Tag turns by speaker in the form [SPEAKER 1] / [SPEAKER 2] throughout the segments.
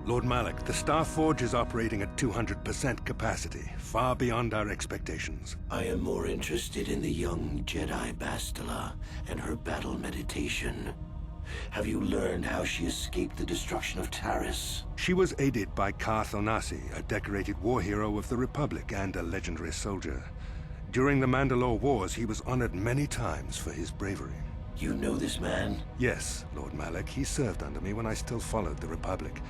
[SPEAKER 1] Lord Malak, the Star Forge is operating at 200% capacity, far beyond our expectations.
[SPEAKER 2] I am more interested in the young Jedi Bastila and her battle meditation. Have you learned how she escaped the destruction of Taris?
[SPEAKER 1] She was aided by Carth Onasi, a decorated war hero of the Republic and a legendary soldier. During the Mandalore Wars, he was honored many times for his bravery.
[SPEAKER 2] You know this man?
[SPEAKER 1] Yes, Lord Malak. He served under me when I still followed the Republic.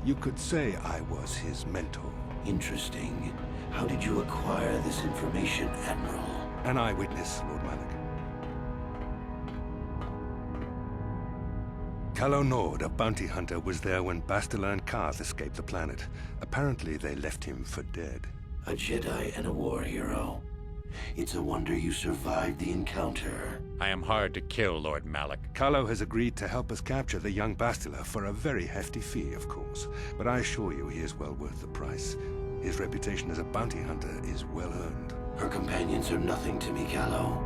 [SPEAKER 1] You could say I was his mentor.
[SPEAKER 2] Interesting. How did you acquire this information, Admiral?
[SPEAKER 1] An eyewitness, Lord Malak. Calo Nord, a bounty hunter, was there when Bastila and Carth escaped the planet. Apparently, they left him for dead.
[SPEAKER 2] A Jedi and a war hero. It's a wonder you survived the encounter.
[SPEAKER 3] I am hard to kill, Lord Malak.
[SPEAKER 1] Calo has agreed to help us capture the young Bastila for a very hefty fee, of course. But I assure you he is well worth the price. His reputation as a bounty hunter is well earned.
[SPEAKER 2] Her companions are nothing to me, Calo.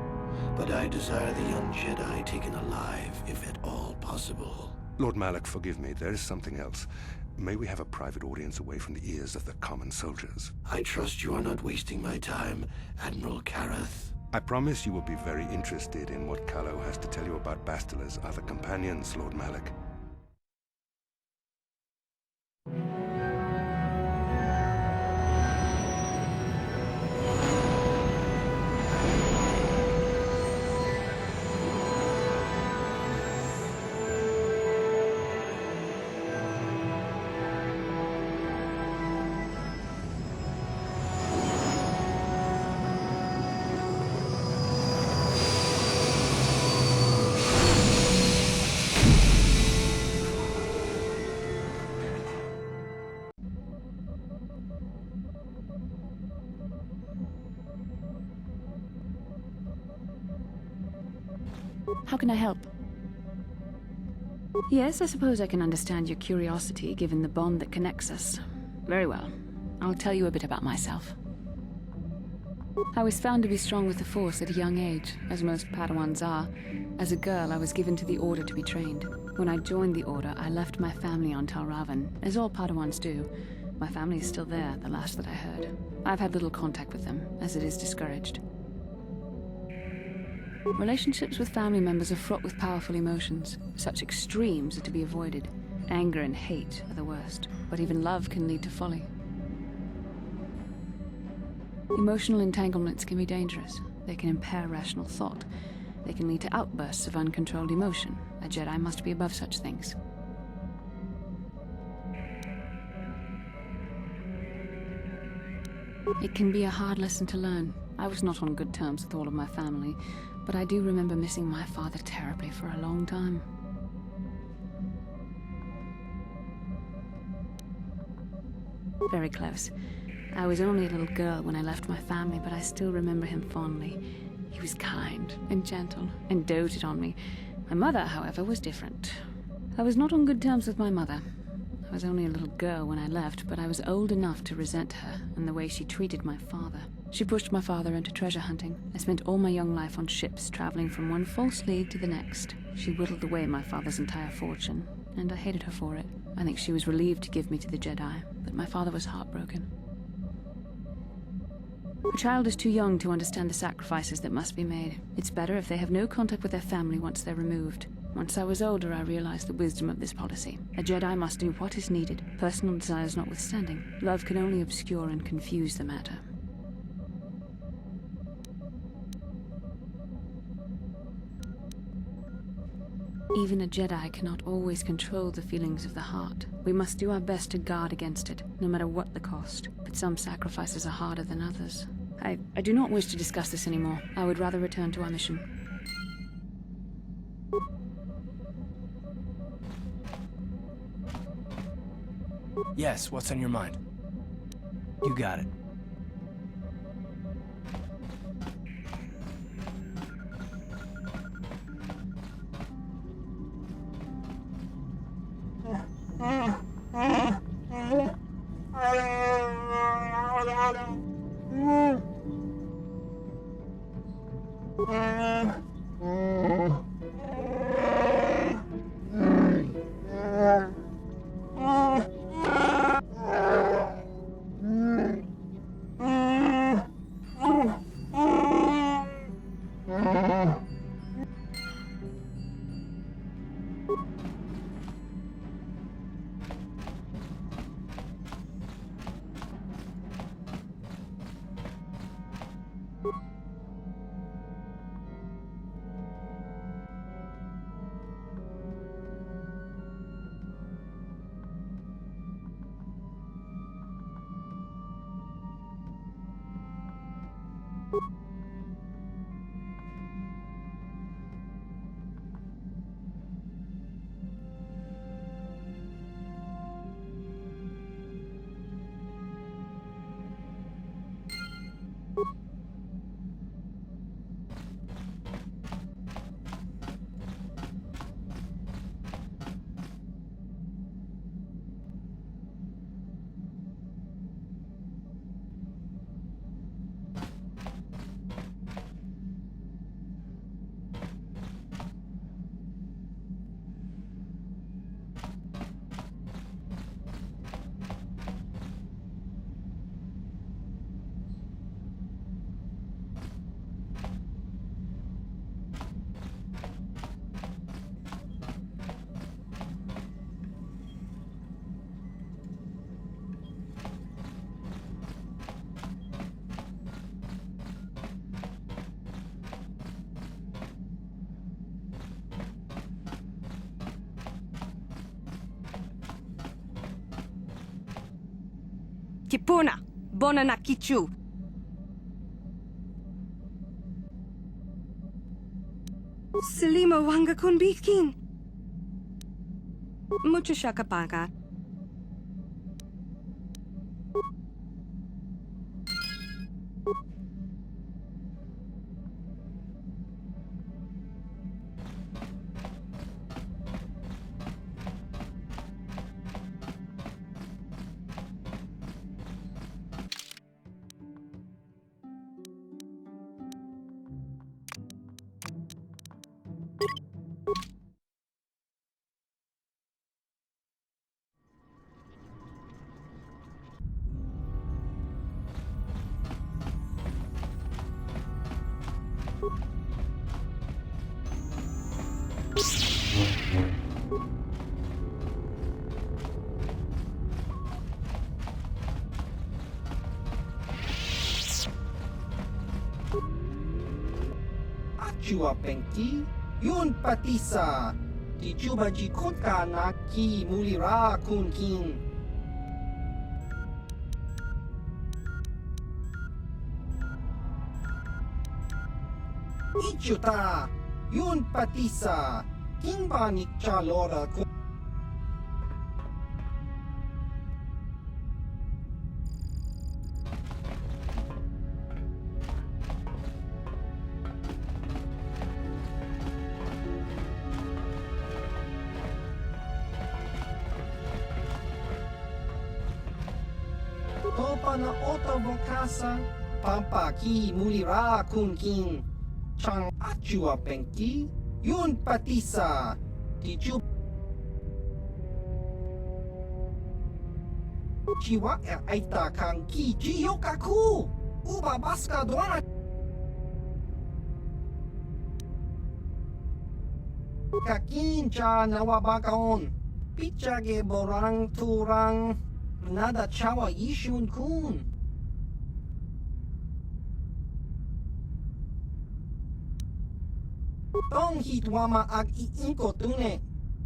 [SPEAKER 2] But I desire the young Jedi taken alive, if at all possible.
[SPEAKER 1] Lord Malak, forgive me. There is something else. May we have a private audience away from the ears of the common soldiers?
[SPEAKER 2] I trust you are not wasting my time, Admiral Carth.
[SPEAKER 1] I promise you will be very interested in what Calo has to tell you about Bastila's other companions, Lord Malak.
[SPEAKER 4] How can I help? Yes, I suppose I can understand your curiosity, given the bond that connects us. Very well. I'll tell you a bit about myself. I was found to be strong with the Force at a young age, as most Padawans are. As a girl, I was given to the Order to be trained. When I joined the Order, I left my family on Tal Ravan, as all Padawans do. My family is still there, the last that I heard. I've had little contact with them, as it is discouraged. Relationships with family members are fraught with powerful emotions. Such extremes are to be avoided. Anger and hate are the worst, but even love can lead to folly. Emotional entanglements can be dangerous. They can impair rational thought. They can lead to outbursts of uncontrolled emotion. A Jedi must be above such things. It can be a hard lesson to learn. I was not on good terms with all of my family, but I do remember missing my father terribly for a long time. Very close. I was only a little girl when I left my family, but I still remember him fondly. He was kind and gentle and doted on me. My mother, however, was different. I was not on good terms with my mother. I was only a little girl when I left, but I was old enough to resent her and the way she treated my father. She pushed my father into treasure hunting. I spent all my young life on ships, traveling from one false lead to the next. She whittled away my father's entire fortune, and I hated her for it. I think she was relieved to give me to the Jedi, but my father was heartbroken. A child is too young to understand the sacrifices that must be made. It's better if they have no contact with their family once they're removed. Once I was older, I realized the wisdom of this policy. A Jedi must do what is needed, personal desires notwithstanding. Love can only obscure and confuse the matter. Even a Jedi cannot always control the feelings of the heart. We must do our best to guard against it, no matter what the cost. But some sacrifices are harder than others. I do not wish to discuss this anymore. I would rather return to our mission.
[SPEAKER 5] Yes, what's on your mind? You got it.
[SPEAKER 6] Kipuna, bona na kichu. Selima wanga kunbikin. Mucho shakapaga.
[SPEAKER 7] Chua Pengki, Yun Patisa, Di Chuba Jikotka Naki Mulira Kun King. Ichuta, Yun Patisa, King Banik Chalora Kun. Topa na otobokasa, Pampa ki mulira kun king. Chang achua pengki, Yun patisa, Tichu. Chiwa e aita kang ki jiyokaku, Uba baska doana. Kakin cha nawabakaon. Pichage borang turang. Nada chawa yishun kun. Tong hitwama ag iinkotune.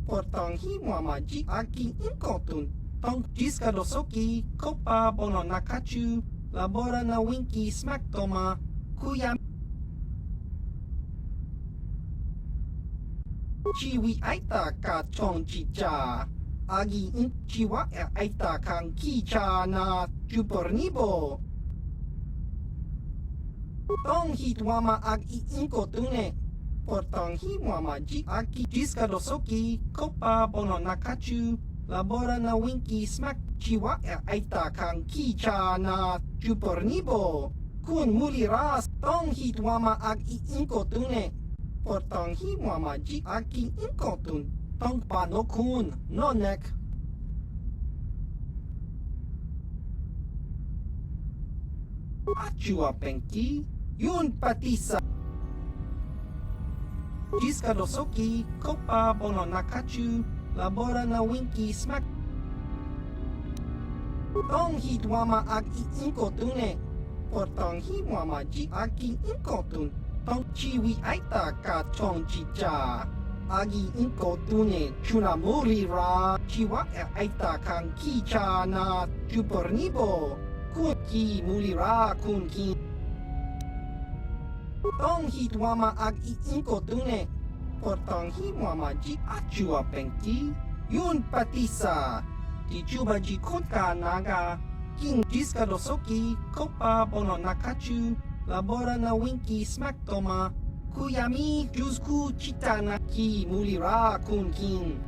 [SPEAKER 7] Portong hiwama ji aki inkotun. Tong jiska dosoki. Kopa bono nakachu. Labora na winki smaktoma. Kuya Chiwi aita ka chong chicha. Agi in chiwa aita kang kicha na chupornibo. Tong hitwama ag iinkotune. Portong hiwama ji aki jiska dosoki. Kopa bono nakachu. Labora na winki smak chiwa aita kang kicha na chupornibo. Kun muliras. Tong hitwama ag iinkotune. Portong hiwama ji aki inkotun. Tong panokun nonek. Achua penki. Yun patisa. Jiska dosoki. Kopa bono nakachu. Labora na winki smak. Tong hitwama ag iinkotune. Portong hiwama ji aki inkotun. Tong chiwi aita ka chong chicha. Agi inkotune chunamuri ra. Chiwa aita kang kicha na chupornibo. Kunki muli ra kunki. Tong hitwama ag iinkotune. Portong hiwama ji achua penki. Yun patisa. Di chuba ji kotka naga. King jiska dosoki. Kopa bono nakachu. Labora na winki smaktoma. Kuyami jusku chitana ki mulira kunkin.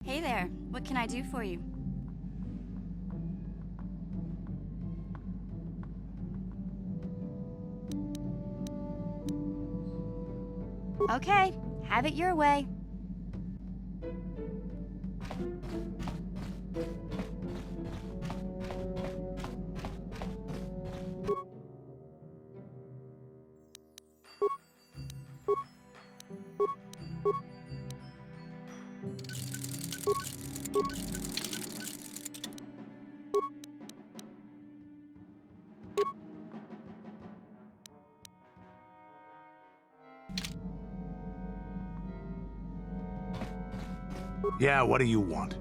[SPEAKER 8] Hey there, what can I do for you? Okay, have it your way.
[SPEAKER 9] Yeah, what do you want?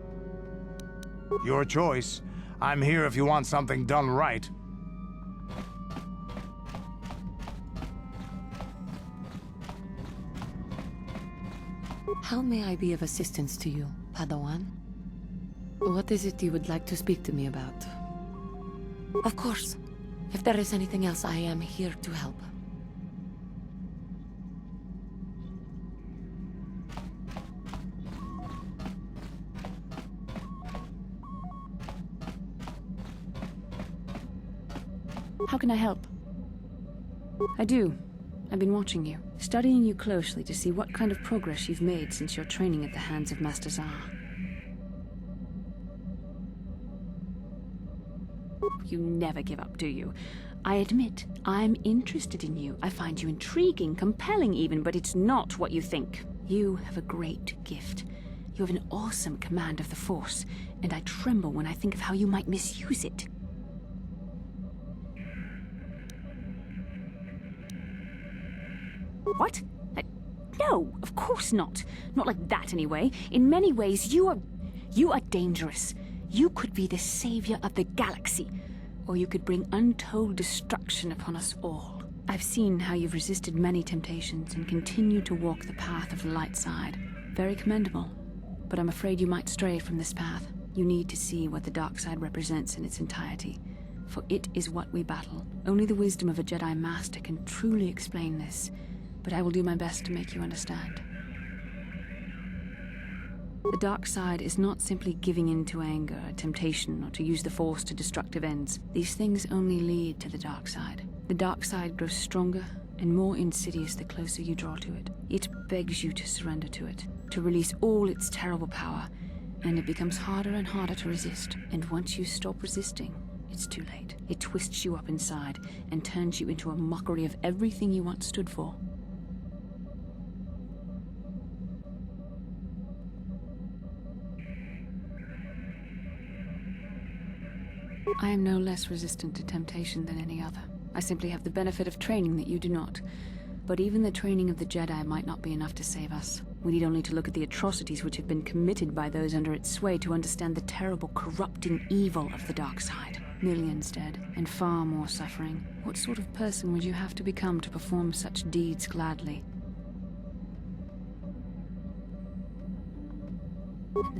[SPEAKER 9] Your choice. I'm here if you want something done right.
[SPEAKER 10] How may I be of assistance to you, Padawan? What is it you would like to speak to me about? Of course. If there is anything else, I am here to help.
[SPEAKER 4] How can I help? I do. I've been watching you, studying you closely to see what kind of progress you've made since your training at the hands of Master Zar. You never give up, do you? I admit, I'm interested in you. I find you intriguing, compelling even, but it's not what you think. You have a great gift. You have an awesome command of the Force, and I tremble when I think of how you might misuse it. What? No, of course not. Not like that, anyway. In many ways, you are dangerous. You could be the savior of the galaxy, or you could bring untold destruction upon us all. I've seen how you've resisted many temptations and continue to walk the path of the light side. Very commendable. But I'm afraid you might stray from this path. You need to see what the dark side represents in its entirety, for it is what we battle. Only the wisdom of a Jedi Master can truly explain this. But I will do my best to make you understand. The dark side is not simply giving in to anger, temptation, or to use the Force to destructive ends. These things only lead to the dark side. The dark side grows stronger and more insidious the closer you draw to it. It begs you to surrender to it, to release all its terrible power, and it becomes harder and harder to resist. And once you stop resisting, it's too late. It twists you up inside and turns you into a mockery of everything you once stood for. I am no less resistant to temptation than any other. I simply have the benefit of training that you do not. But even the training of the Jedi might not be enough to save us. We need only to look at the atrocities which have been committed by those under its sway to understand the terrible, corrupting evil of the dark side. Millions dead, and far more suffering. What sort of person would you have to become to perform such deeds gladly?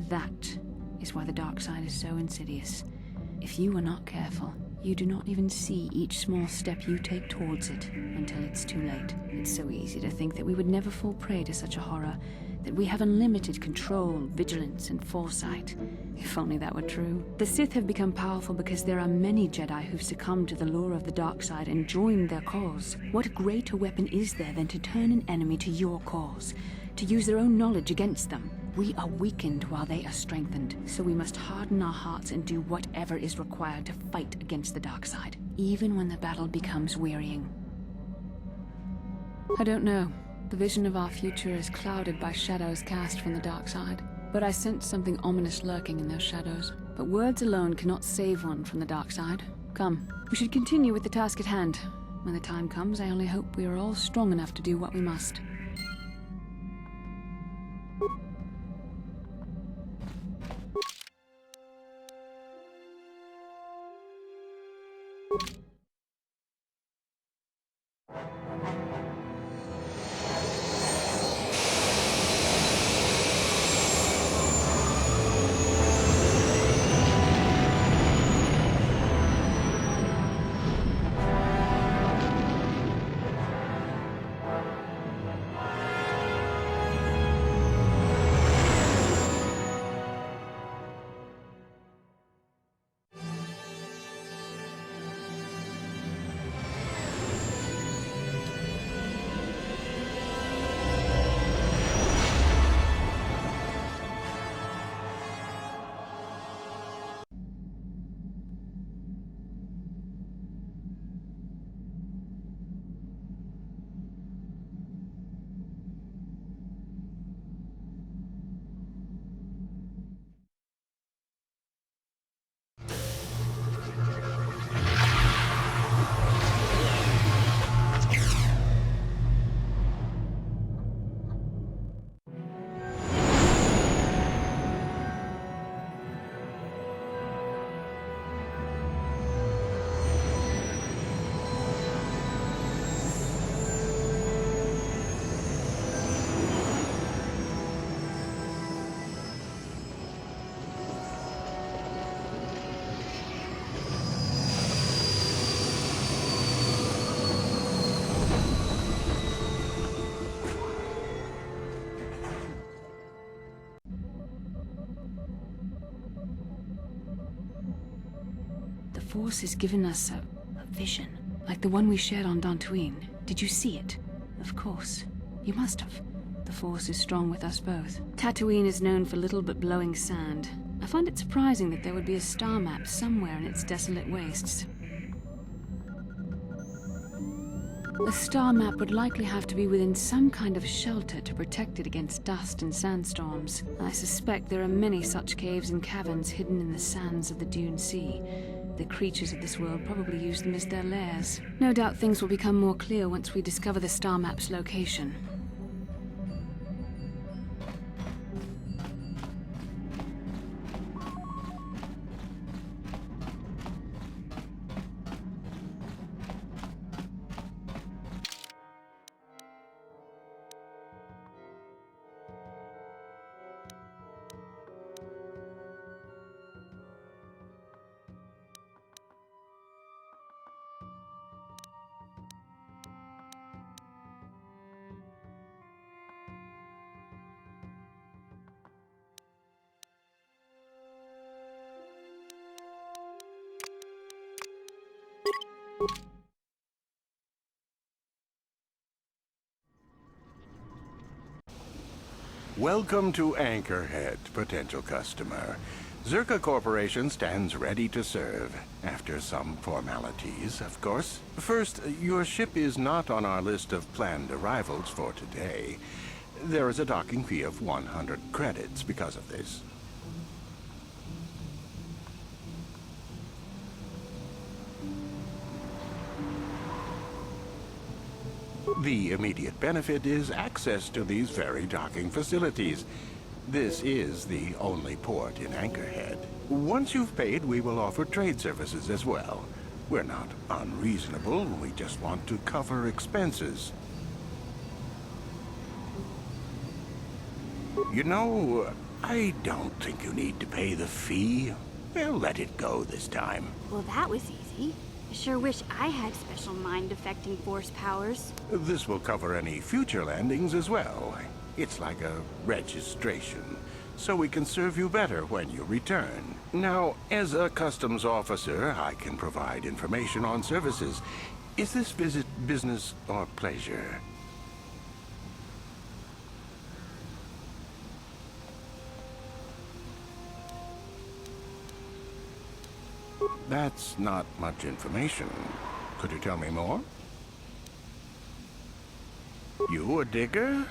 [SPEAKER 4] That is why the dark side is so insidious. If you are not careful, You do not even see each small step you take towards it until it's too late. It's so easy to think that we would never fall prey to such a horror, that we have unlimited control, vigilance, and foresight. If only that were true. The Sith have become powerful because there are many Jedi who've succumbed to the lure of the dark side and joined their cause. What greater weapon is there than to turn an enemy to your cause, to use their own knowledge against them? We are weakened while they are strengthened, so we must harden our hearts and do whatever is required to fight against the dark side, even when the battle becomes wearying. I don't know. The vision of our future is clouded by shadows cast from the dark side, but I sense something ominous lurking in those shadows. But words alone cannot save one from the dark side. Come, we should continue with the task at hand. When the time comes, I only hope we are all strong enough to do what we must. The Force has given us a vision, like the one we shared on Tatooine. Did you see it? Of course. You must have. The Force is strong with us both. Tatooine is known for little but blowing sand. I find it surprising that there would be a star map somewhere in its desolate wastes. A star map would likely have to be within some kind of shelter to protect it against dust and sandstorms. I suspect there are many such caves and caverns hidden in the sands of the Dune Sea. The creatures of this world probably use them as their lairs. No doubt things will become more clear once we discover the star map's location.
[SPEAKER 11] Welcome to Anchorhead, potential customer. Zerka Corporation stands ready to serve, after some formalities, of course. First, your ship is not on our list of planned arrivals for today. There is a docking fee of 100 credits because of this. The immediate benefit is access to these very docking facilities. This is the only port in Anchorhead. Once you've paid, we will offer trade services as well. We're not unreasonable, we just want to cover expenses. You know, I don't think you need to pay the fee. We'll let it go this time.
[SPEAKER 8] Well, that was easy. Okay. I sure wish I had special mind-affecting force powers.
[SPEAKER 11] This will cover any future landings as well. It's like a registration, so we can serve you better when you return. Now, as a customs officer, I can provide information on services. Is this visit business or pleasure? That's not much information. Could you tell me more? You a digger?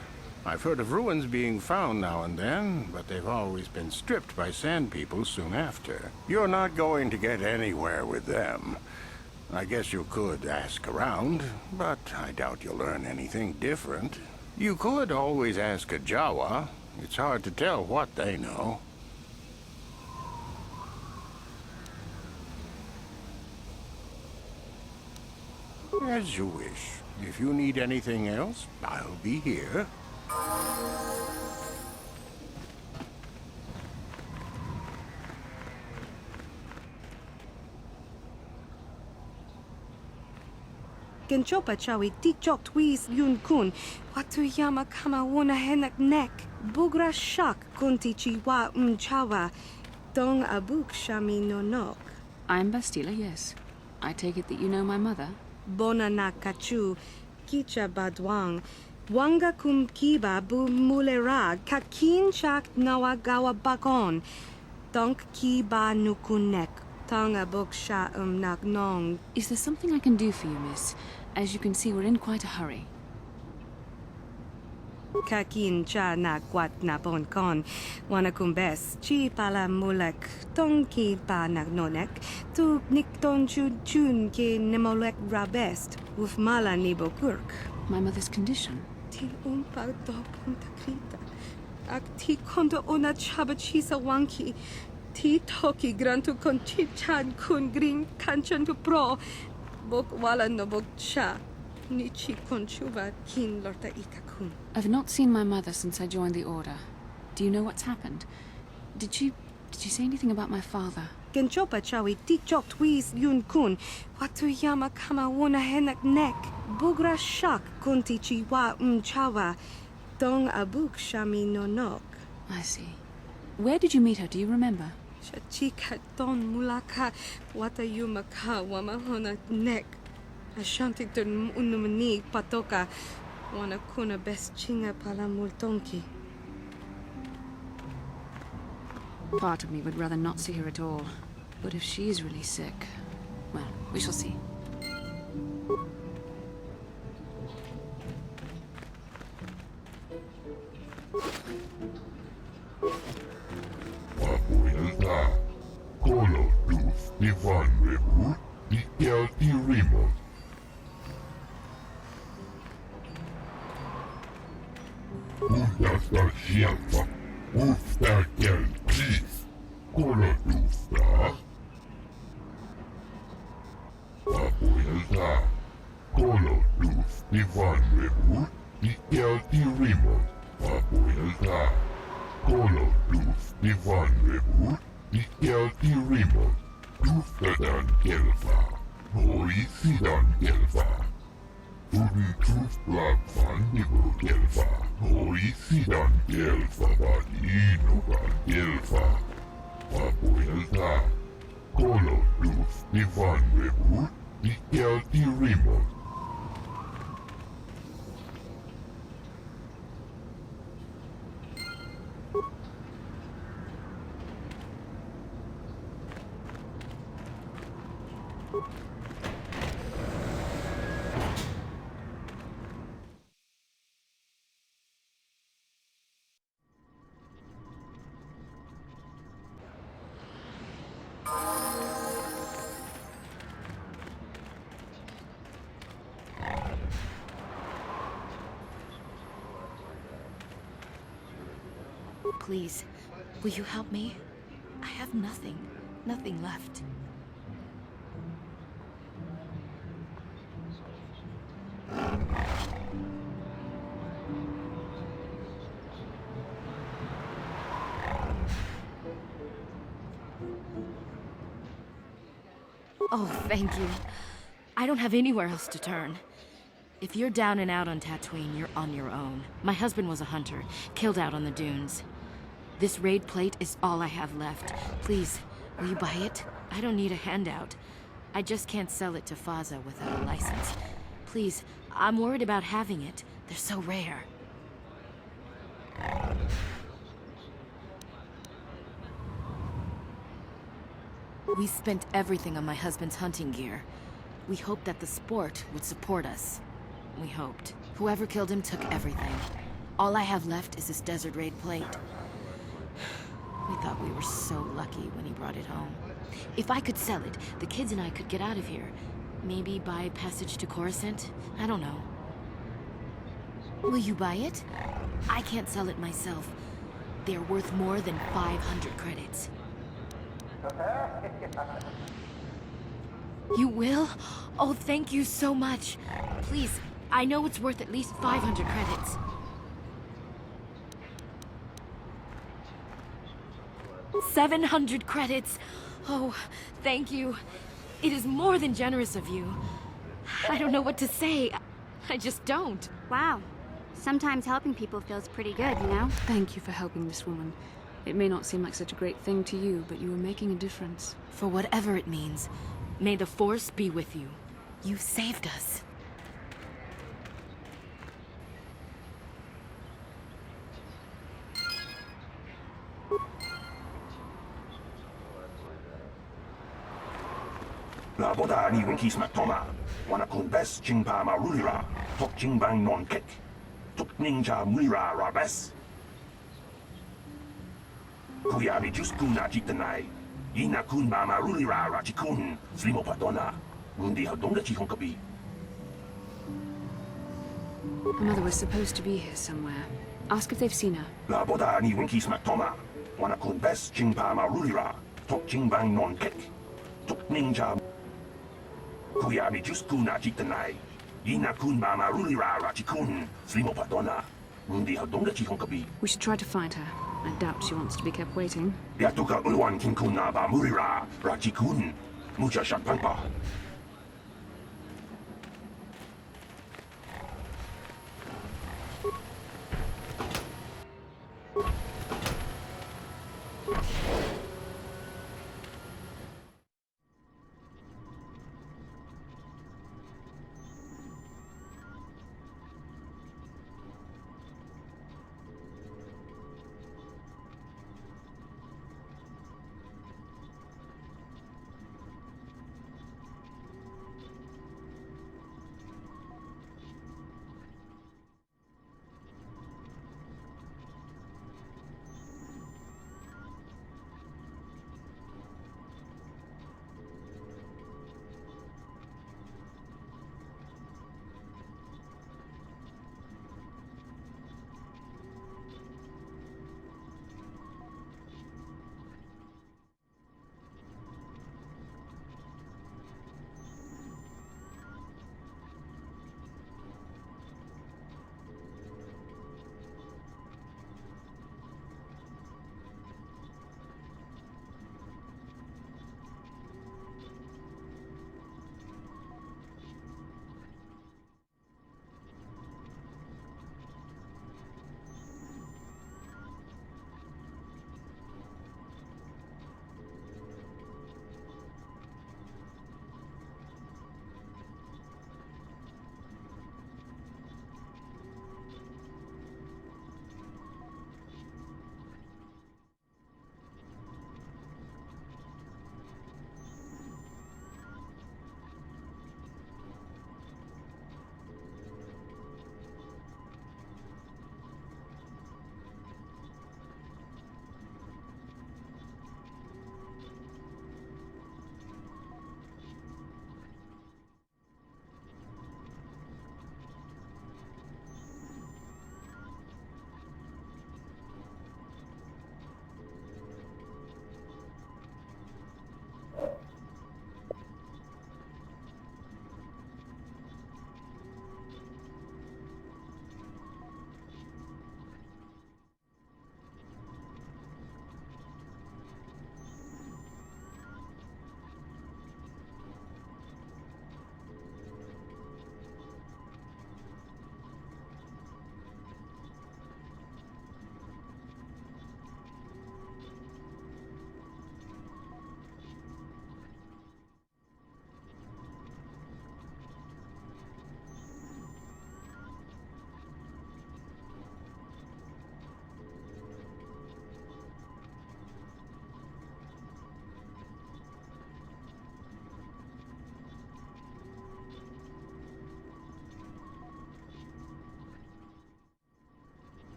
[SPEAKER 11] I've heard of ruins being found now and then, but they've always been stripped by sand people soon after. You're not going to get anywhere with them. I guess you could ask around, but I doubt you'll learn anything different. You could always ask a Jawa. It's hard to tell what they know. As you wish. If you need anything else, I'll be here.
[SPEAKER 6] Genchopa chawi tikchok twis yun kun. Watuyama kama wona henak nek. Bugra shak kunti chiwa chawa. Dong abuk shami no nok.
[SPEAKER 4] I'm Bastila, yes. I take it that you know my mother?
[SPEAKER 6] Bona na kachu. Kicha badwang. Wanga kum kiba bu mulera. Kakin chak nawagawa bakon. Donk kiba nukunek. Tong abuk sha nak nong.
[SPEAKER 4] Is there something I can do for you, miss? As you can see, we're in quite a hurry.
[SPEAKER 6] Kakin cha na kwat na bon kon. Wana kumbes. Chi pala mulek. Tong ki pa nagnonek. Tu nikton chun ki nemolek rabest. Uf mala nibo kurk.
[SPEAKER 4] My mother's condition?
[SPEAKER 6] Til umpa do punta krita. Ak ti kondo ona chaba chisa wanki. Ti toki grantu kon chichan kun green kanchan tu pro. Bok wala no bok cha. Nichi kon chuva kin lorta ikakun.
[SPEAKER 4] I've not seen my mother since I joined the Order. Do you know what's happened? Did she say anything about my father?
[SPEAKER 6] Genchopa chawi tikchok twis yun kun. Watuyama kama wona henak nek. Bugra shak kunti chiwa chawa. Dong abuk shami no nok.
[SPEAKER 4] I see. Where did you meet her? Do you remember?
[SPEAKER 6] Chika don mulaka watayuma ka wamahona nek. Ashanti tun unumani patoka. Wana kuna best chinga pala multonki.
[SPEAKER 4] Part of me would rather not see her at all. But if she's really sick, well, we shall see.
[SPEAKER 12] Please, will you help me? I have nothing left. Oh, thank you. I don't have anywhere else to turn. If you're down and out on Tatooine, you're on your own. My husband was a hunter, killed out on the dunes. This raid plate is all I have left. Please, will you buy it? I don't need a handout. I just can't sell it to Faza without a license. Please, I'm worried about having it. They're so rare. We spent everything on my husband's hunting gear. We hoped that the sport would support us. We hoped. Whoever killed him took everything. All I have left is this desert raid plate. We thought we were so lucky when he brought it home. If I could sell it, the kids and I could get out of here. Maybe buy passage to Coruscant? I don't know. Will you buy it? I can't sell it myself. They're worth more than 500 credits. You will? Oh, thank you so much. Please, I know it's worth at least 500 credits. 700 credits. Oh, thank you. It is more than generous of you. I don't know what to say. I just don't.
[SPEAKER 8] Wow. Sometimes helping people feels pretty good, you know?
[SPEAKER 4] Thank you for helping this woman. It may not seem like such a great thing to you, but you are making a difference.
[SPEAKER 12] For whatever it means, may the Force be with you. You saved us.
[SPEAKER 13] La boda ni winki smak toma. Wana kun bes jingpa ma rulira. Tok jingbang non kek. Tok ninja mulira rabes. Kuya mi jus kuna jitanai. Ina kun ma ma rulira rachikun. Slimo patona. Rundi hadonga chihon kabi.
[SPEAKER 4] Her mother was supposed to be here somewhere. Ask if they've seen her.
[SPEAKER 13] La boda ni winki smak toma. Wana kun bes jingpa ma rulira. Tok jingbang non kek. Tok ninja. Kuya mi jus kuna jitanai. Ina kun ma ma rulira rachikun. Slimo patona. Rundi hadonga chihon kabi.
[SPEAKER 4] We should try to find her. I doubt she wants to be kept waiting.
[SPEAKER 13] Yatuka ulwan kinkuna ba murira rachikun. Mucha shakpanpa.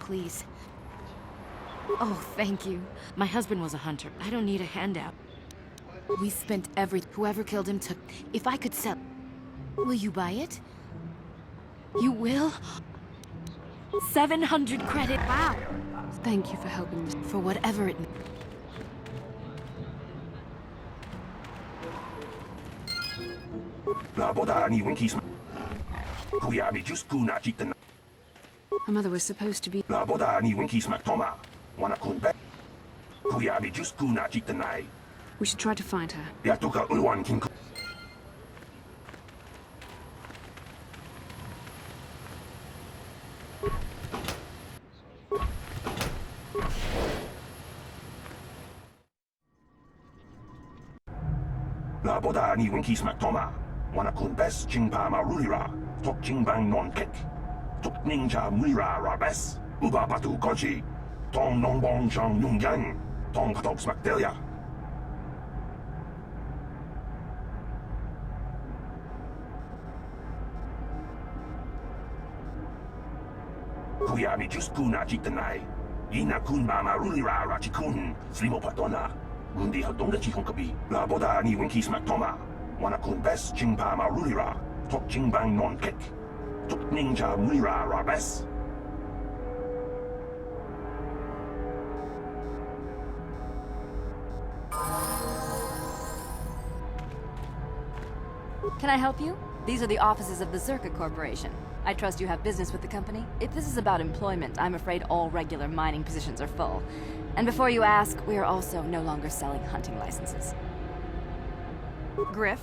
[SPEAKER 12] please. Oh, thank you. My husband was a hunter. I don't need a handout. We spent whoever killed him took... If I could sell... Will you buy it? You will? 700 credit. Wow.
[SPEAKER 4] Thank you for helping me.
[SPEAKER 12] For whatever it...
[SPEAKER 4] My mother was supposed to be... We should try to find her.
[SPEAKER 13] Laboda ni winki smak toma. Wana kun bes jingpa ma rulira. Tok jingbang non kek. Tok ninja mulira rabes. Uba batu konchi. Tong non bong chang yung yang. Tong patok smak delia. Kuya mi just kuna jitanai. Ina kun mama rulira rachikun. Slimo patona. Gundi hadong da chikong kabi. Laboda ni winki smak toma. Wana kun bes jingpa ma rulira. Tok jingbang non kek. Tok ninja mulira rabes.
[SPEAKER 14] Can I help you? These are the offices of the Zerka Corporation. I trust you have business with the company. If this is about employment, I'm afraid all regular mining positions are full. And before you ask, we are also no longer selling hunting licenses. Griff?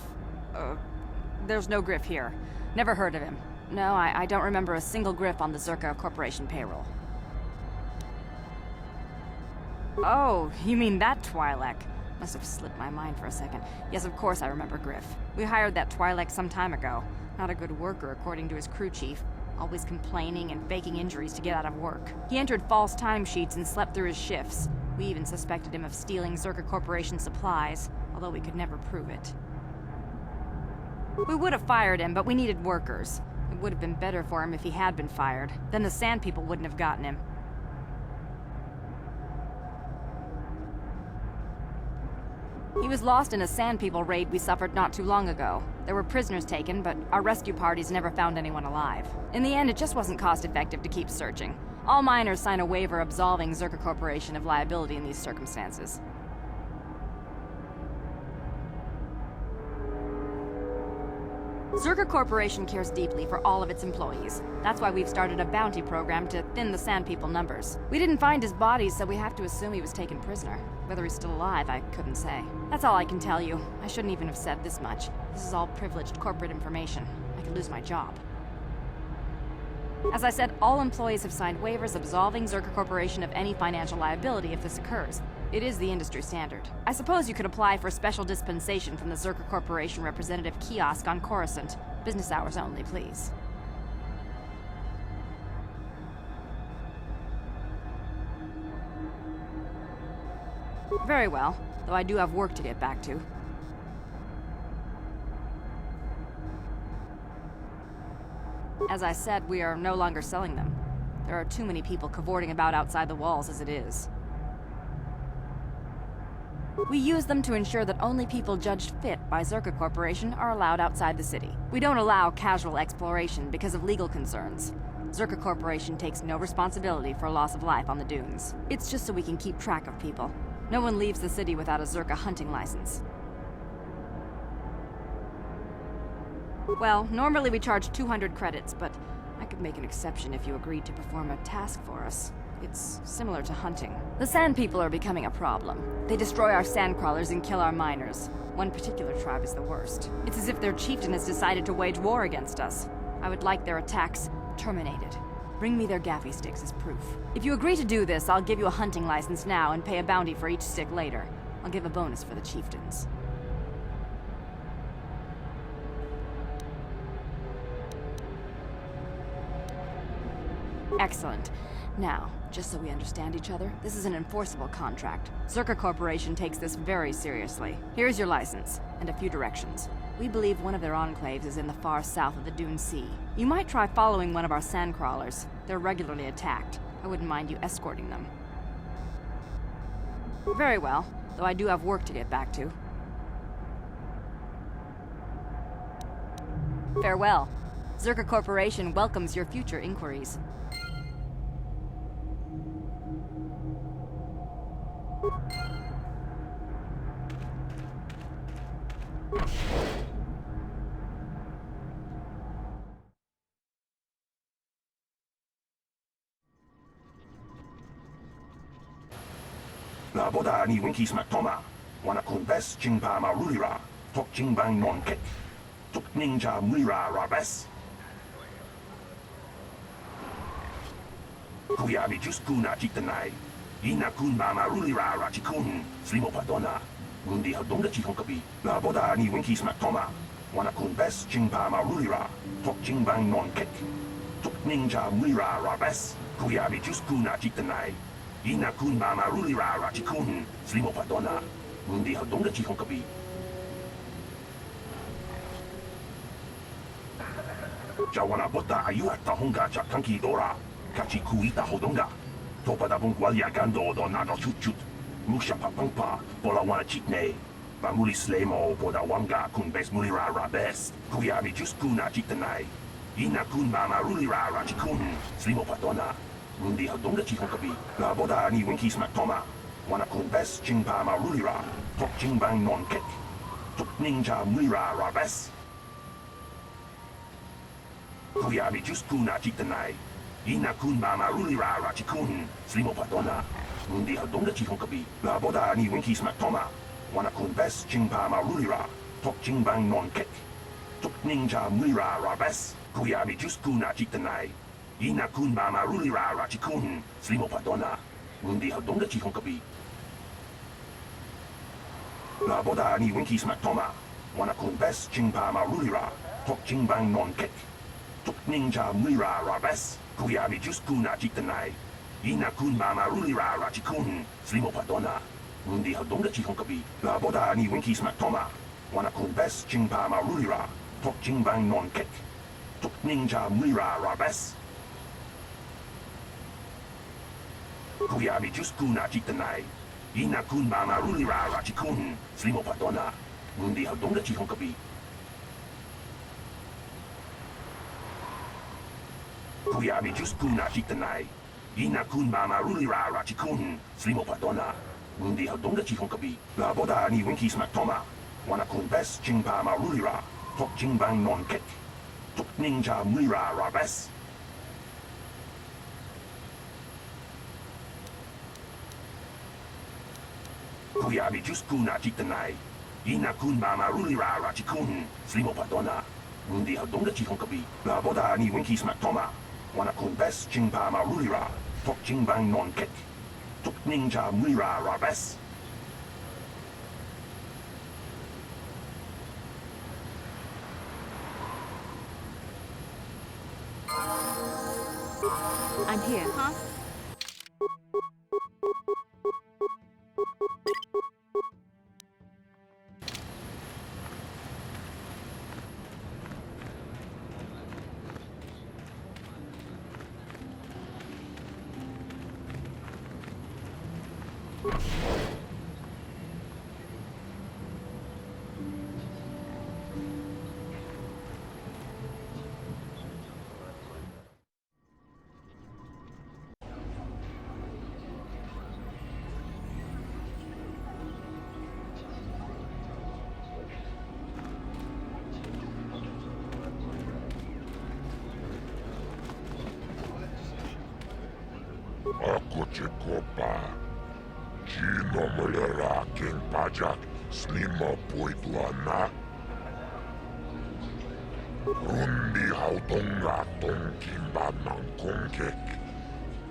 [SPEAKER 14] There's no Griff here. Never heard of him. No, I don't remember a single Griff on the Zerka Corporation payroll. Oh, you mean that Twi'lek? Must have slipped my mind for a second. Yes, of course I remember Griff. We hired that Twi'lek some time ago. Not a good worker, according to his crew chief. Always complaining and faking injuries to get out of work. He entered false timesheets and slept through his shifts. We even suspected him of stealing Zerka Corporation supplies, although we could never prove it. We would have fired him, but we needed workers. It would have been better for him if he had been fired. Then the Sand People wouldn't have gotten him. He was lost in a Sand People raid we suffered not too long ago. There were prisoners taken, but our rescue parties never found anyone alive. In the end, it just wasn't cost-effective to keep searching. All miners sign a waiver absolving Zerka Corporation of liability in these circumstances. Zerka Corporation cares deeply for all of its employees. That's why we've started a bounty program to thin the Sand People numbers. We didn't find his body, so we have to assume he was taken prisoner. Whether he's still alive, I couldn't say. That's all I can tell you. I shouldn't even have said this much. This is all privileged corporate information. I could lose my job. As I said, all employees have signed waivers absolving Zerka Corporation of any financial liability if this occurs. It is the industry standard. I suppose you could apply for special dispensation from the Zerka Corporation representative kiosk on Coruscant. Business hours only, please. Very well, though I do have work to get back to. As I said, we are no longer selling them. There are too many people cavorting about outside the walls as it is. We use them to ensure that only people judged fit by Zerka Corporation are allowed outside the city. We don't allow casual exploration because of legal concerns. Zerka Corporation takes no responsibility for loss of life on the dunes. It's just so we can keep track of people. No one leaves the city without a Zerka hunting license. Well, normally we charge 200 credits, but I could make an exception if you agreed to perform a task for us. It's similar to hunting. The Sand People are becoming a problem. They destroy our sandcrawlers and kill our miners. One particular tribe is the worst. It's as if their chieftain has decided to wage war against us. I would like their attacks terminated. Bring me their gaffy sticks as proof. If you agree to do this, I'll give you a hunting license now and pay a bounty for each stick later. I'll give a bonus for the chieftains. Excellent. Now, just so we understand each other, this is an enforceable contract. Zerka Corporation takes this very seriously. Here's your license, and a few directions. We believe one of their enclaves is in the far south of the Dune Sea. You might try following one of our sandcrawlers. They're regularly attacked. I wouldn't mind you escorting them. Very well, though I do have work to get back to. Farewell. Zerka Corporation welcomes your future inquiries.
[SPEAKER 13] La boda ni winki smak toma. Wana kun bes jingpa ma rulira. Tok jingbang non kek. Tuk ninja mulira rabes. Kuya mi just kuna jitanai. Ina kun mama rulira rachikun. Slimo padona. Mundi hadonga chihonkabi. La boda ni winki smak toma. Wana kun bes jingpa ma rulira. Tok jingbang non kek. Tuk ninja mulira rabes. Kuya mi just kuna jitanai. Ina kun mama rulira rachikun. Slimo padona. Mundi hadonga chihonkabi. Jawana bota ayuat tahonga chakanki dora. Kachi kuita hodonga. Topada bungwalia gando do nado chut. Musha papangpa, bola wana chitne. Bamuli slemo boda wanga kun bes mulira rabes. Kuyami just kuna chitanai. Ina kun mama rulira rachikun. Slimo padona. Mundi hadonga chihonkabi. La boda ni winki smak toma. Wana kun bes jingpa ma rulira. Tok jingbang non kek. Tuk ninja mulira rabes. Kuyami just kuna jitanai. Ina kun mama rulira rachikun. Slimo padona. Mundi hadonga chihonkabi. La boda ni winki smak toma. Wana kun bes jingpa ma rulira. Tok jingbang non kek. Tuk ninja mulira rabes. Kuyami just kuna jitanai. Ina kun mama rulira rachikun. Slimo padona. Mundi hadonga chihonkabi. La boda ni winki smak toma. Wana kun bes jingpa ma rulira. Tok jingbang non kek. Tuk ninja mulira rabes. Kuyami just kuna jitanai. Ina kun mama rulira rachikun. Slimo padona. Mundi hadonga chihonkabi. La boda ni winki smak toma. Wana kun bes jingpa ma rulira. Tok jingbang non kek. Tuk ninja mulira rabes. Kuyami just kuna jitanai. Ina kun mama rulira rachikun. Slimo padona. Mundi hadonga chihonkabi. Kuyami just kuna jitanai. Ina kun mama rulira rachikun. Slimo padona. Mundi hadonga chihonkabi. La boda ni winki smak toma. Wana kun bes jingpa ma rulira. Tok jingbang non kek. Tuk ninja mulira rabes. Kuyami just kuna jitanai. Ina kun mama rulira rachikun. Slimo padona. Mundi hadonga chihonkabi. La boda ni winki smak toma. Wana kun bes jingpa ma rulira. Tok jingbang non kek. Tuk ninja mulira rabes.
[SPEAKER 4] I'm here.
[SPEAKER 14] Huh?
[SPEAKER 15] Ako Chekopa. Chino mulera king pajak slimo puitluana. Rundi haudonga tongkin badnang kongkek.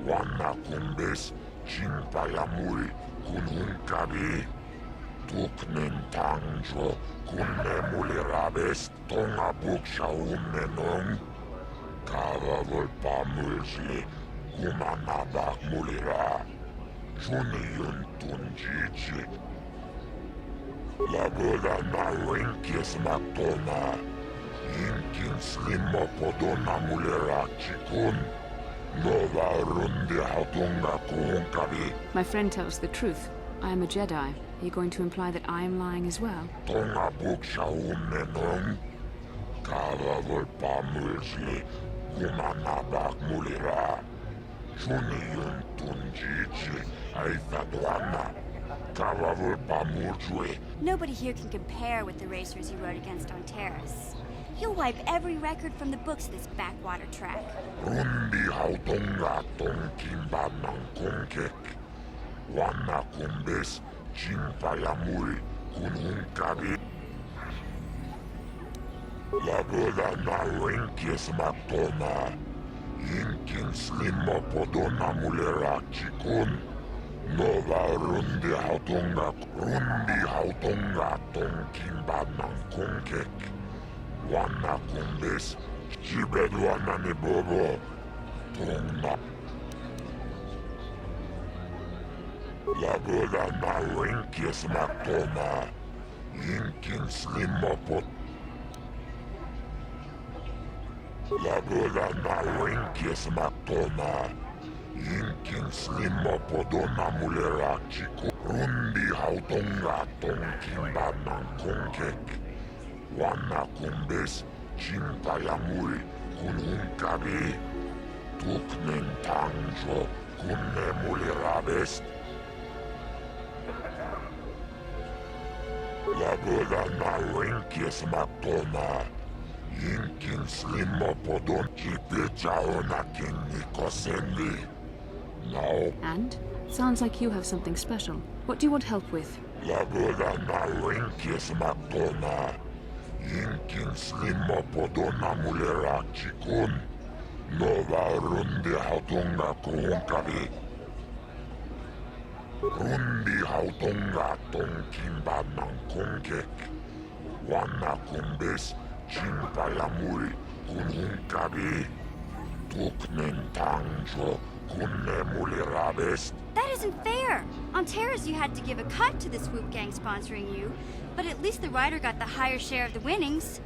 [SPEAKER 15] Wana kumbes chimpayamul kunhunkabi. Tuknen tangjo kunne mulirabes tonga buksha umnenong. Kava volpamulsi. Kumanabak mulira. Juniyun tunjichi. Laboda na winkis maktona. Yinkin slimo podona mulira chikun.
[SPEAKER 4] My friend tells the truth. I am a Jedi. Are you going to imply that I am lying as well?
[SPEAKER 8] Nobody here can compare with the racers you rode against on Taris. He'll wipe every record from the books this backwater track.
[SPEAKER 4] And? Sounds like you have something special. What do you want help with?
[SPEAKER 8] That isn't fair! On Taris you had to give a cut to the swoop gang sponsoring you, but at least the rider got the higher share of the winnings.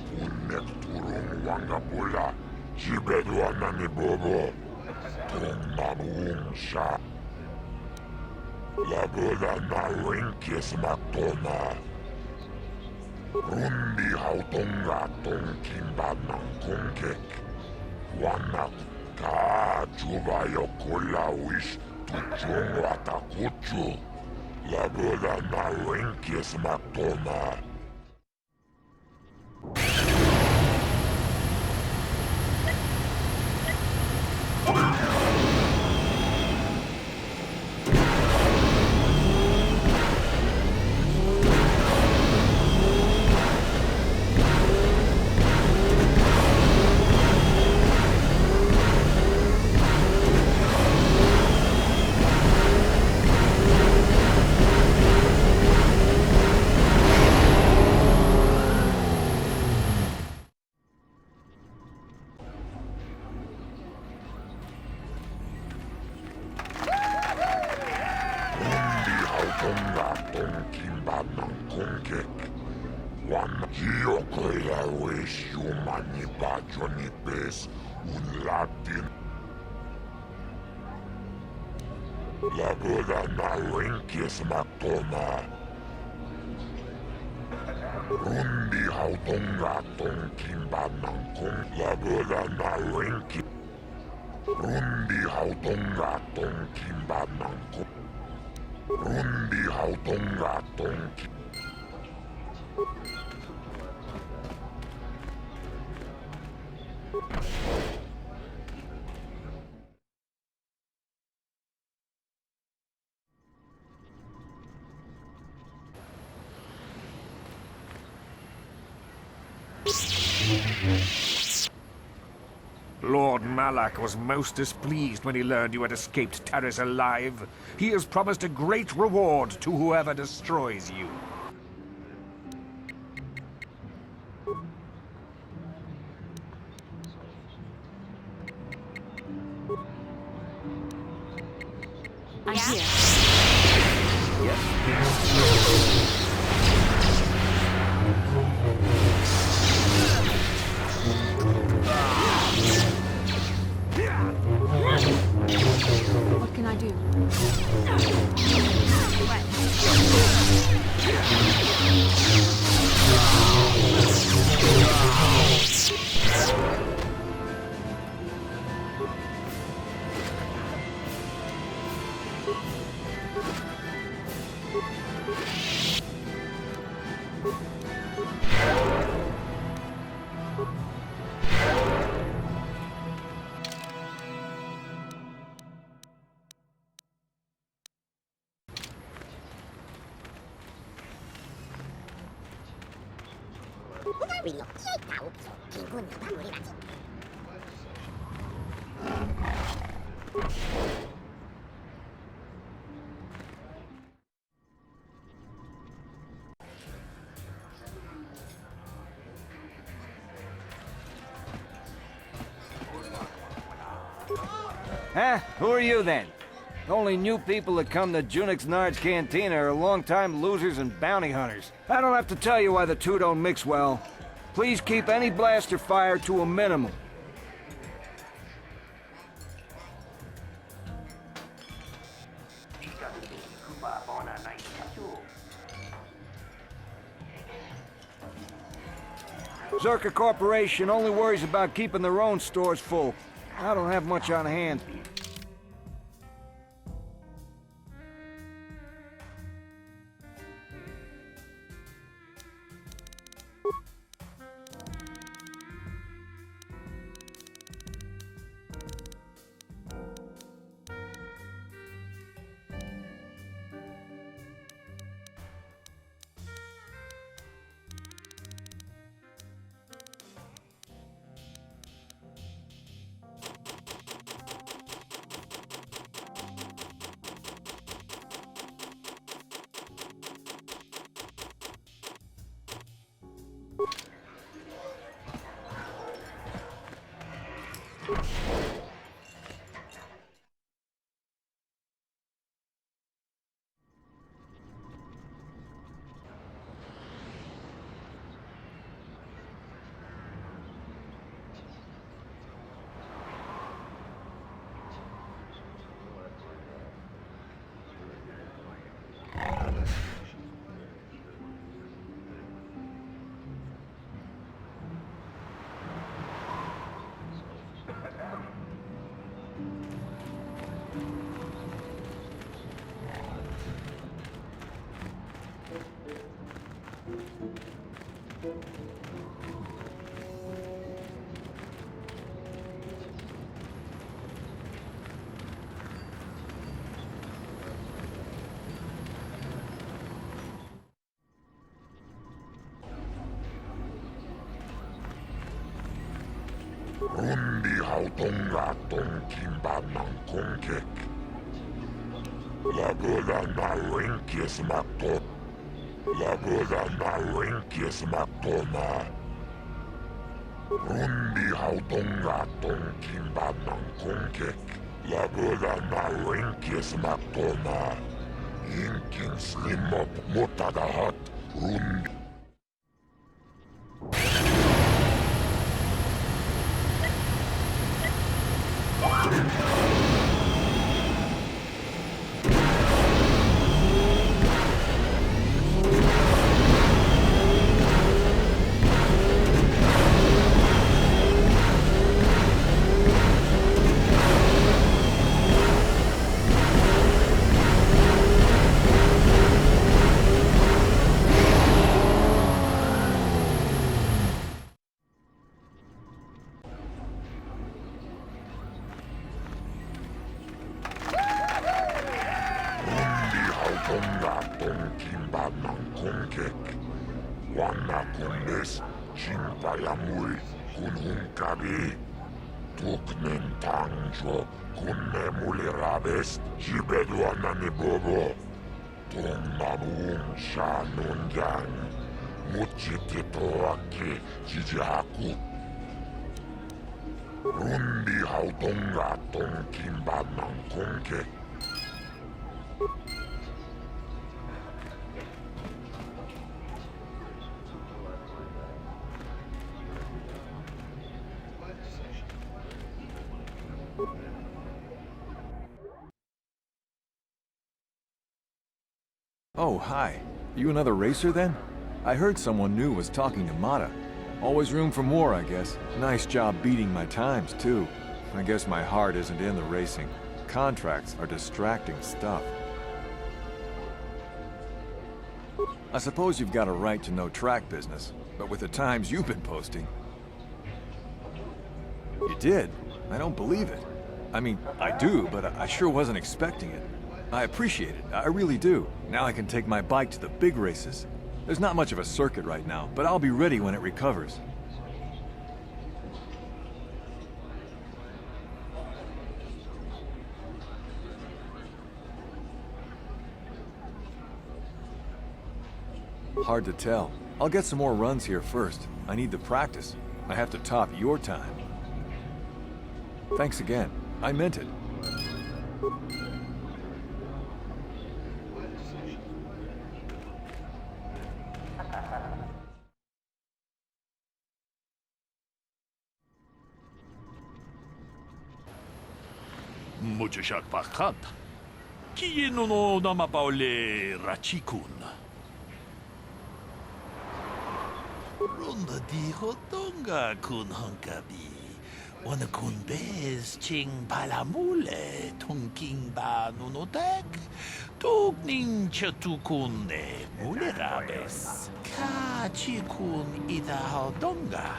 [SPEAKER 15] kunnek turung wangapula. Sibedwana ni Bobo. Tung mabuong siya. Labola na winkis matona. Rundi hautonga tong kimbad ng kungkek. Wanak ka chubayo kulawish tuchung watakuchu. Labola na winkis matona. Labola na winkis matona. Rundi hautonga tong kimbad ng kung. Labola na winkis. Rundi hautonga tong kimbad ng kung. Rundi hautonga tong kimbad.
[SPEAKER 16] Lord Malak was most displeased when he learned you had escaped Taris alive. He has promised a great reward to whoever destroys you.
[SPEAKER 14] I'm here.
[SPEAKER 4] What can I do?
[SPEAKER 17] Huh? Who are you then? The only new people that come to Junix Nard's Cantina are long-time losers and bounty hunters. I don't have to tell you why the two don't mix well. Please keep any blaster fire to a minimum. Zerka Corporation only worries about keeping their own stores full. I don't have much on hand.
[SPEAKER 15] Rundi hautonga tonkin kongek. Lagola na wenkies makto. Lagola na wenkies maktoma. Rundi hautonga tonkin kongek. Lagola na wenkies maktoma. Inkin slimop motagahat rundi. Jibeduanani bobo. Tonnamuun shanunyan. Muchititoaki jijaku. Rundi hautonga tonkimbanan konke.
[SPEAKER 18] Oh, hi. You another racer then? I heard someone new was talking to Mata. Always room for more, I guess. Nice job beating my times, too. I guess my heart isn't in the racing. Contracts are distracting stuff. I suppose you've got a right to know track business, but with the times you've been posting... You did? I don't believe it. I mean, I do, but I sure wasn't expecting it. I appreciate it, I really do. Now I can take my bike to the big races. There's not much of a circuit right now, but I'll be ready when it recovers. Hard to tell. I'll get some more runs here first. I need the practice. I have to top your time. Thanks again. I meant it.
[SPEAKER 19] Muchashak pakat. Kieno no namapaule rachikun. Ronda di hotonga kun honkabi. Wana kun bez ching palamule tonking ba nunotek. Tugning chatukun ne mulerabes. Ka chikun ida hodonga.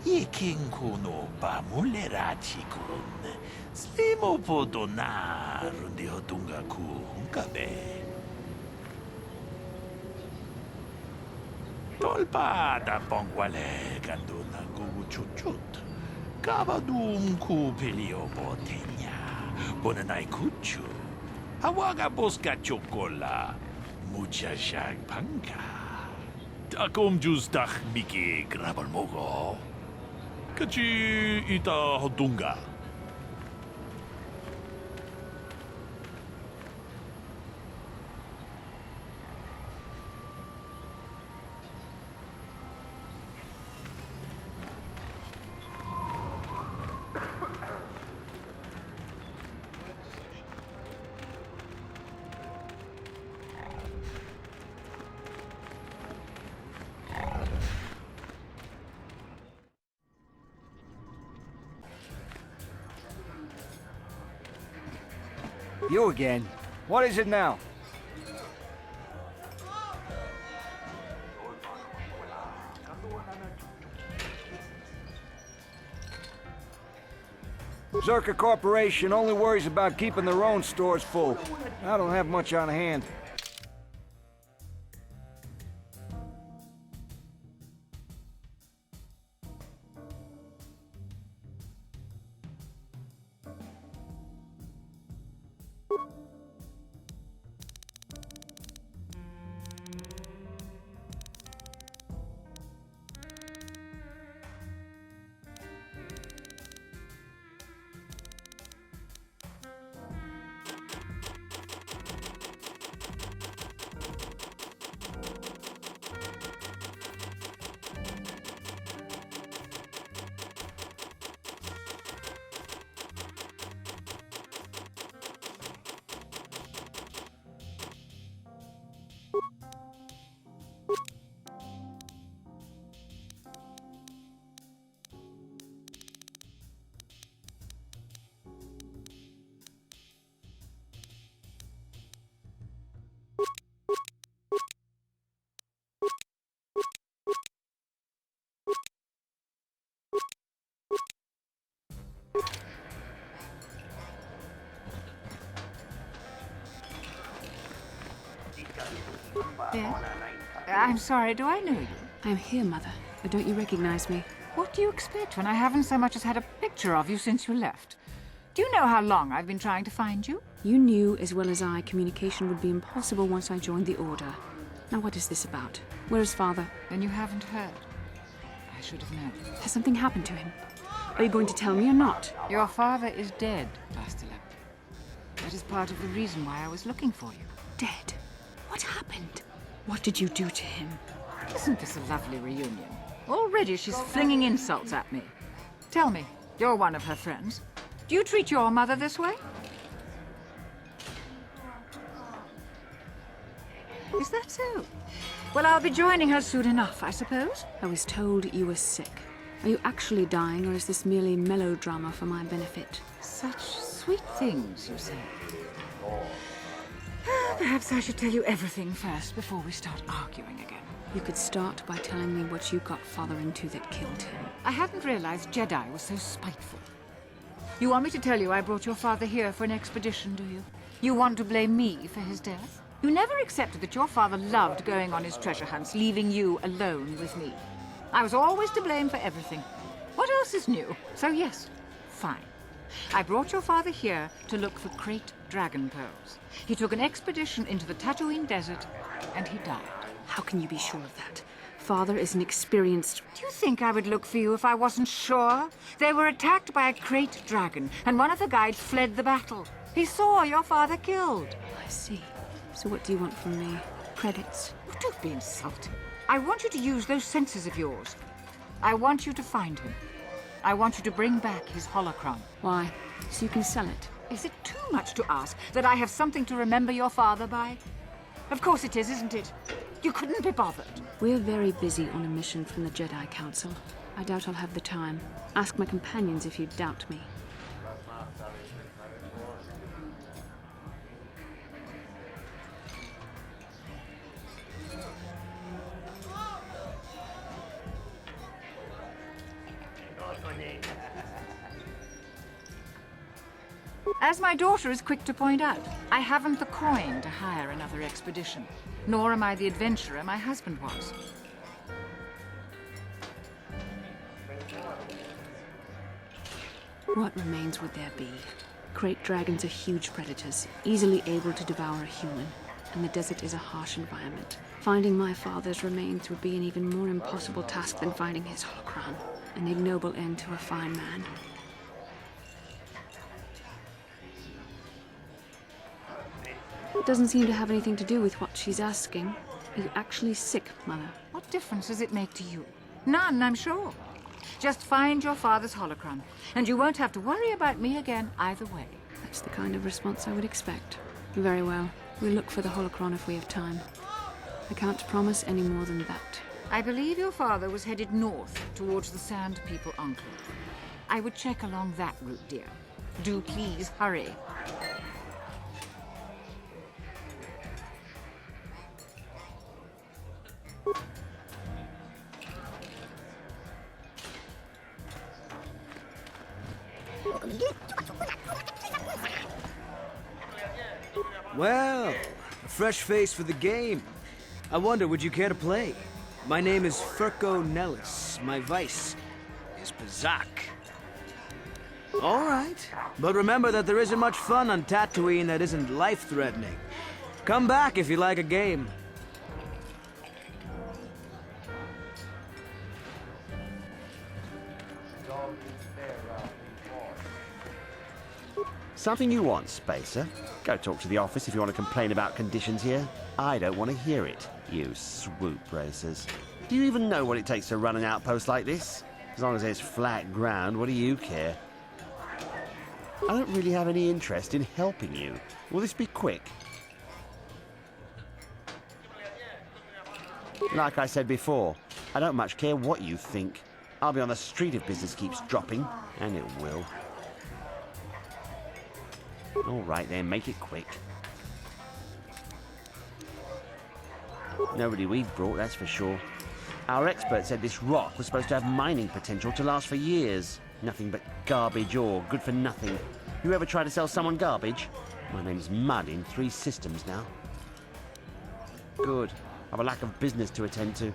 [SPEAKER 19] Yiking kuno ba mulerachikun. Slimo podo na rundi hotunga ku hunkabe. Tolpa da pongwale ganduna gugu chuchut. Kabadum ku pelio botenya. Bonanai kuchu. Hawaga boska chokola. Mucha shag panka. Takom jus dach miki grabal mogo. Kachi ita hotunga.
[SPEAKER 17] You again. What is it now? Zerka Corporation only worries about keeping their own stores full. I don't have much on hand.
[SPEAKER 20] Yes? I'm sorry, do I know you?
[SPEAKER 4] I'm here, Mother, but don't you recognize me?
[SPEAKER 20] What do you expect when I haven't so much as had a picture of you since you left? Do you know how long I've been trying to find you?
[SPEAKER 4] You knew as well as I communication would be impossible once I joined the Order. Now what is this about? Where is Father?
[SPEAKER 20] Then you haven't heard. I should have known.
[SPEAKER 4] Has something happened to him? Are you going to tell me or not?
[SPEAKER 20] Your father is dead, Bastila. That is part of the reason why I was looking for you.
[SPEAKER 4] Dead? What happened? What did you do to him?
[SPEAKER 20] Isn't this a lovely reunion? Already she's flinging insults at me. Tell me, you're one of her friends. Do you treat your mother this way? Is that so? Well, I'll be joining her soon enough, I suppose.
[SPEAKER 4] I was told you were sick. Are you actually dying, or is this merely melodrama for my benefit?
[SPEAKER 20] Such sweet things, you say. Perhaps I should tell you everything first before we start arguing again.
[SPEAKER 4] You could start by telling me what you got Father into that killed him.
[SPEAKER 20] I hadn't realized Jedi was so spiteful. You want me to tell you I brought your father here for an expedition, do you? You want to blame me for his death? You never accepted that your father loved going on his treasure hunts, leaving you alone with me. I was always to blame for everything. What else is new? So yes, fine. I brought your father here to look for Krayt dragon pearls. He took an expedition into the Tatooine desert, and he died.
[SPEAKER 4] How can you be sure of that? Father is an experienced...
[SPEAKER 20] Do you think I would look for you if I wasn't sure? They were attacked by a Krayt dragon, and one of the guides fled the battle. He saw your father killed.
[SPEAKER 4] I see. So what do you want from me? Credits?
[SPEAKER 20] Oh, don't be insulting. I want you to use those senses of yours. I want you to find him. I want you to bring back his holocron.
[SPEAKER 4] Why? So you can sell it?
[SPEAKER 20] Is it too much to ask that I have something to remember your father by? Of course it is, isn't it? You couldn't be bothered.
[SPEAKER 4] We're very busy on a mission from the Jedi Council. I doubt I'll have the time. Ask my companions if you doubt me.
[SPEAKER 20] As my daughter is quick to point out, I haven't the coin to hire another expedition, nor am I the adventurer my husband was.
[SPEAKER 4] What remains would there be? Krayt dragons are huge predators, easily able to devour a human, and the desert is a harsh environment. Finding my father's remains would be an even more impossible task than finding his holocron, an ignoble end to a fine man. It doesn't seem to have anything to do with what she's asking. Are you actually sick, Mother?
[SPEAKER 20] What difference does it make to you? None, I'm sure. Just find your father's holocron, and you won't have to worry about me again either way.
[SPEAKER 4] That's the kind of response I would expect. Very well. We'll look for the holocron if we have time. I can't promise any more than that.
[SPEAKER 20] I believe your father was headed north towards the Sand People Enclave. I would check along that route, dear. Do please hurry.
[SPEAKER 21] Well, a fresh face for the game. I wonder, would you care to play? My name is Furco Nellis. My vice is Pazak. All right, but remember that there isn't much fun on Tatooine that isn't life-threatening. Come back if you like a game.
[SPEAKER 22] Something you want, Spacer? Go talk to the office if you want to complain about conditions here. I don't want to hear it, you swoop racers. Do you even know what it takes to run an outpost like this? As long as there's flat ground, what do you care? I don't really have any interest in helping you. Will this be quick? Like I said before, I don't much care what you think. I'll be on the street if business keeps dropping, and it will. All right then, make it quick. Nobody we've brought, that's for sure. Our expert said this rock was supposed to have mining potential to last for years. Nothing but garbage ore, good for nothing. You ever try to sell someone garbage? My name's Mud in 3 systems now. Good. I have a lack of business to attend to.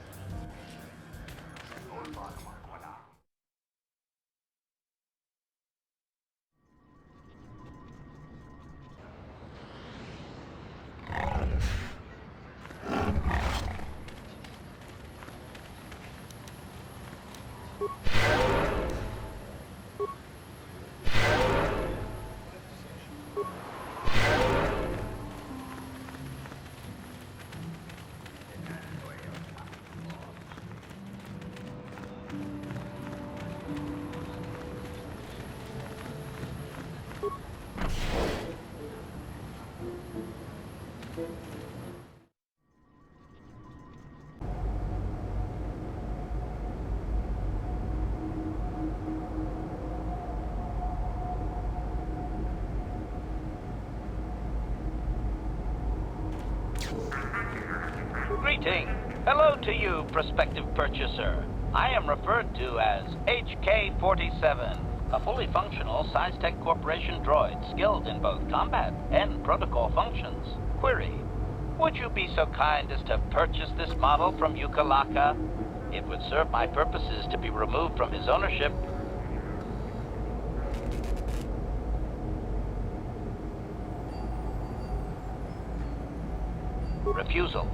[SPEAKER 23] Greeting. Hello to you, prospective purchaser. I am referred to as HK-47, a fully functional SciTech Corporation droid skilled in both combat and protocol functions. Query. Would you be so kind as to purchase this model from Ukalaka? It would serve my purposes to be removed from his ownership. Refusal.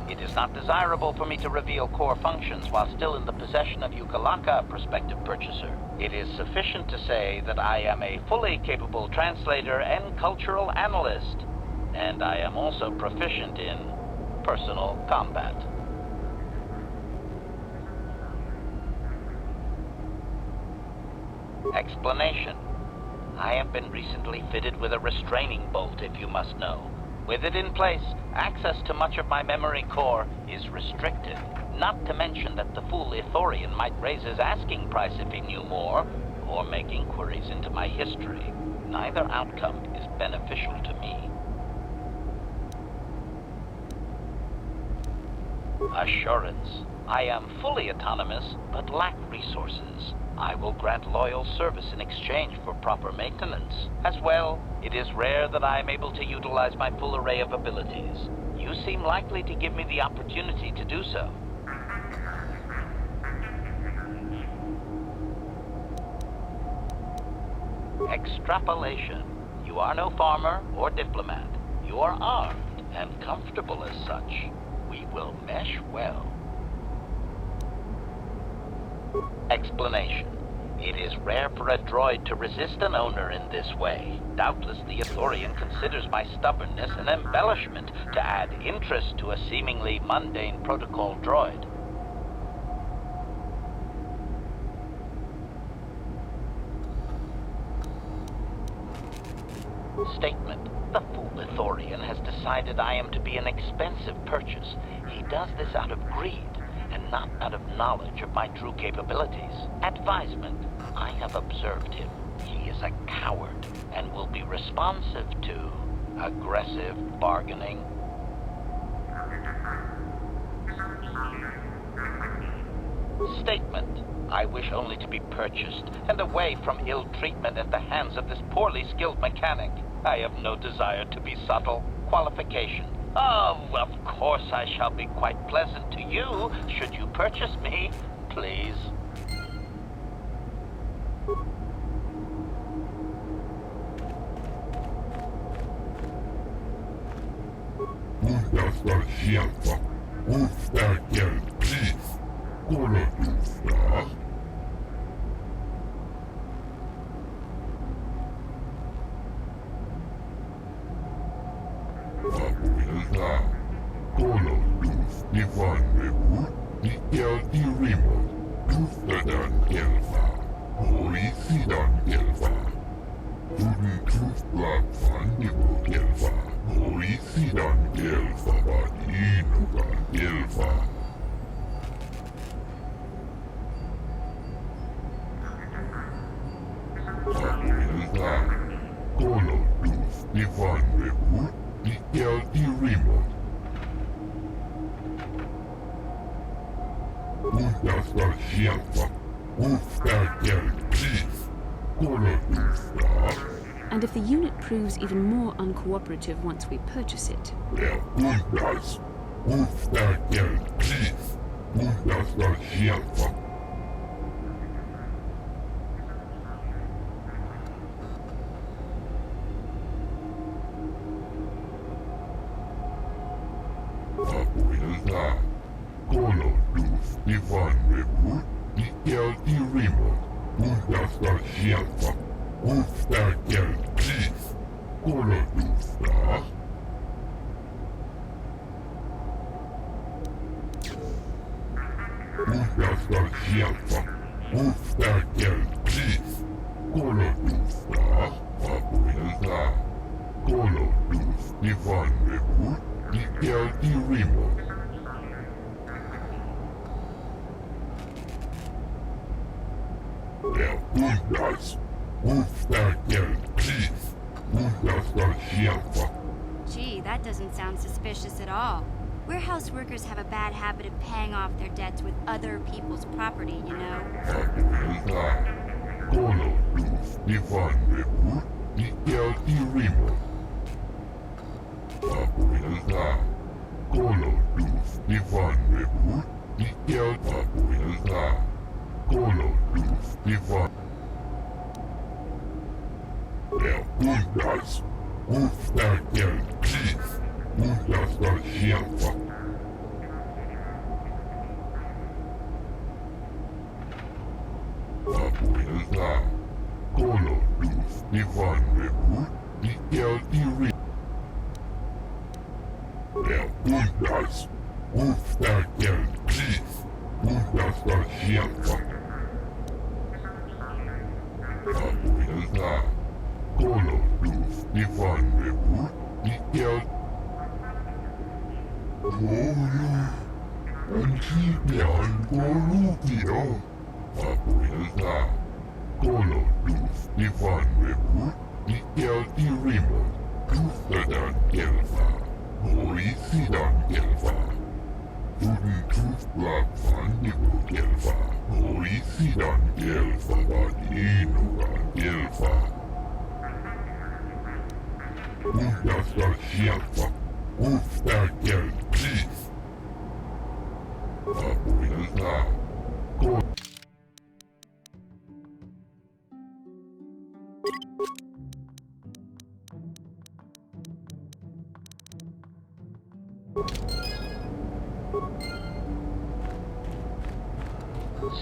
[SPEAKER 23] It is not desirable for me to reveal core functions while still in the possession of Ukalaka, prospective purchaser. It is sufficient to say that I am a fully capable translator and cultural analyst, and I am also proficient in personal combat. Explanation. I have been recently fitted with a restraining bolt, if you must know. With it in place, access to much of my memory core is restricted. Not to mention that the fool Ithorian might raise his asking price if he knew more, or make inquiries into my history. Neither outcome is beneficial to me. Assurance. I am fully autonomous, but lack resources. I will grant loyal service in exchange for proper maintenance. As well, it is rare that I am able to utilize my full array of abilities. You seem likely to give me the opportunity to do so. Extrapolation. You are no farmer or diplomat. You are armed and comfortable as such. We will mesh well. Explanation. It is rare for a droid to resist an owner in this way. Doubtless the Ithorian considers my stubbornness an embellishment to add interest to a seemingly mundane protocol droid. Statement. The fool Ithorian has decided I am to be an expensive purchase. He does this out of greed, and not out of knowledge of my true capabilities. Advisement. I have observed him. He is a coward, and will be responsive to aggressive bargaining. Statement. I wish only to be purchased and away from ill treatment at the hands of this poorly skilled mechanic. I have no desire to be subtle. Qualification. Oh, of course I shall be quite pleasant to you, should you purchase me, please.
[SPEAKER 4] And if the unit proves even more uncooperative once we purchase it?
[SPEAKER 8] Gee, that doesn't sound suspicious at all. Warehouse workers have a bad habit of paying off their debts with other people's property, you know?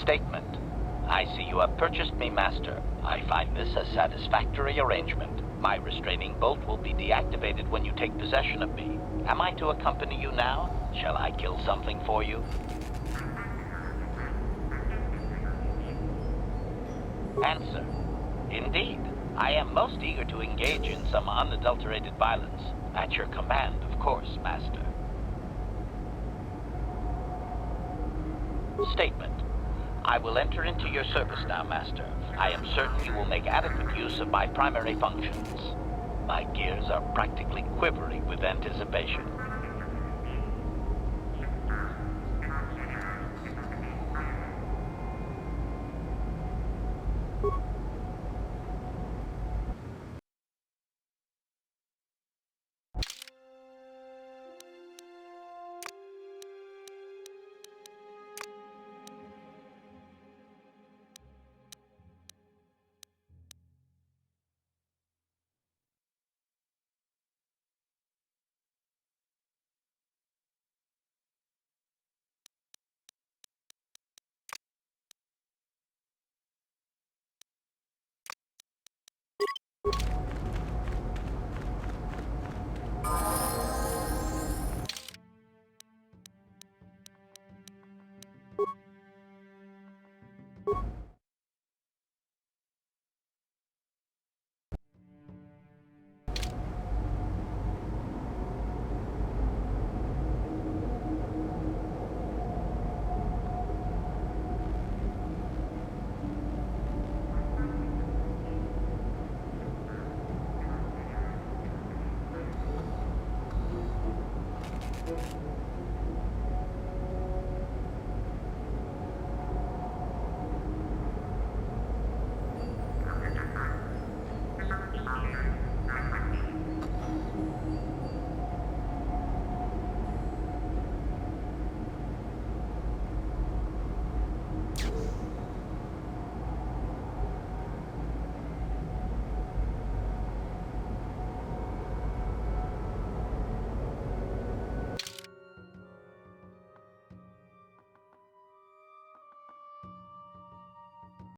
[SPEAKER 23] Statement. I see you have purchased me, Master. I find this a satisfactory arrangement. My restraining bolt will be deactivated when you take possession of me. Am I to accompany you now? Shall I kill something for you? Answer. Indeed. I am most eager to engage in some unadulterated violence. At your command, of course, Master. Statement. I will enter into your service now, Master. I am certain you will make adequate use of my primary functions. My gears are practically quivering with anticipation.
[SPEAKER 4] Bye.